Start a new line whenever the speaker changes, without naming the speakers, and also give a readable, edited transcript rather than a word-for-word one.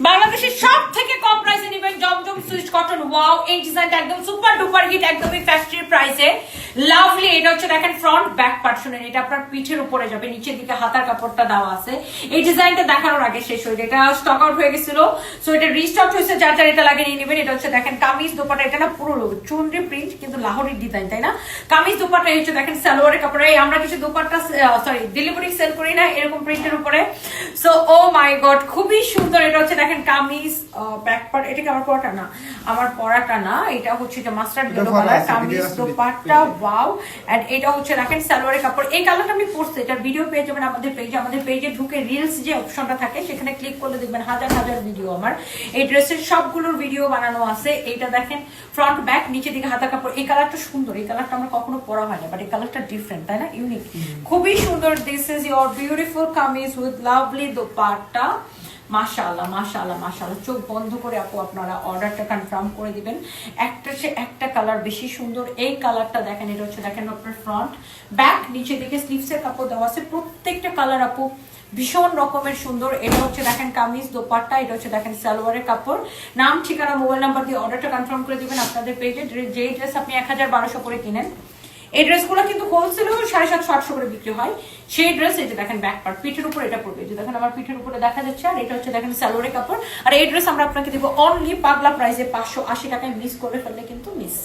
বাংলাদেশের সব থেকে কম প্রাইসে নেবেন জমজম সুইচ কটন। ওয়াও, এই ডিজাইনটা একদম সুপার ডুপার হিট, একদমই ফ্যাক্টরি প্রাইসে। লাভলি। এটা হচ্ছে দেখেন ফ্রন্ট ব্যাক পার্ট, শুনেন এটা আপনার পিঠের উপরে যাবে, নিচের দিকে হাতার কাপড়টা দেওয়া আছে। এই ডিজাইনটা দেখানোর আগে শেষ হয়ে যায়, এটা স্টক আউট হয়ে গেছিল, সো এটা রিস্টক হয়েছে, যার যার এটা লাগে নিয়ে নেবেন। এটা হচ্ছে দেখেন কামিজ দোপাটা, এটা না পুরো চুনরি প্রিন্ট কিন্তু লাহোরের ডিজাইন, তাই না? কামিজ দোপাটা হচ্ছে দেখেন সালোয়ারের কাপড়ে। আমরা কিছু দোপাট্টা সরি ডেলিভারি সেল করি না এরকম প্রিন্টের উপরে। সো ও মাই গড, খুবই সুন্দর। এটা হচ্ছে দেখেন কামিজ ব্যাক পার্ট, এটা কি আমার পরাটা না, আমার পরাটা না, এটা হচ্ছে যে mustard yellow colour kameez dupatta. Wow. And এটা হচ্ছে দেখেন সালোয়ারের কাপড়। এই কালারটা আমি পরছি, এটার ভিডিও পেয়ে যাবেন আমাদের পেজে। আমাদের পেজে ঢুকে রিলস যে অপশনটা থাকে সেখানে ক্লিক করলে দেখবেন হাজার হাজার ভিডিও আমার এই ড্রেসের সবগুলোর ভিডিও বানানো আছে। এইটা দেখেন ফ্রন্ট ব্যাক, নিচে দিকে হাতা কাপড়। এই কালারটা সুন্দর, এই কালারটা আমার কখনো পরা হয় না, বাট এই কালারটা ডিফারেন্ট, তাই না? ইউনিক, খুবই সুন্দর। This is your beautiful kameez with lovely dupatta. মাশাআল্লাহ মাশাআল্লাহ মাশাআল্লাহ। চোখ বন্ধ করে আপু আপনারা অর্ডারটা কনফার্ম করে দিবেন। একটা সে একটা কালার বেশি সুন্দর। এই কালারটা দেখেন, এটা হচ্ছে দেখেন আপনার ফ্রন্ট ব্যাক, নিচে দিকে স্লিভসের কাপড় দেওয়া আছে। প্রত্যেকটা কালার আপু ভীষণ রকমের সুন্দর। এটা হচ্ছে দেখেন কামিজ দোপাট্টা, এটা হচ্ছে দেখেন সালোয়ারের কাপড়। নাম ঠিকানা মোবাইল নাম্বার দিয়ে অর্ডারটা কনফার্ম করে দিবেন আপনাদের পেজে। যে ড্রেস আপনি ১,১২০০ করে কিনেন, এই ড্রেসগুলো কিন্তু হোলসেলেও 750-800 করে বিক্রি হয়। সেই ড্রেস এই যে দেখেন ব্যাক পার্ট, পিঠের উপর এটা পড়বে, যে দেখেন আমার পিঠের উপরে দেখা যাচ্ছে। আর এটা হচ্ছে দেখেন সালোয়ারের কাপড়। আর এই ড্রেস আমরা আপনাকে দিব অনলি পাগলা প্রাইসে 580 টাকায়। মিস করে ফেললে কিন্তু মিস।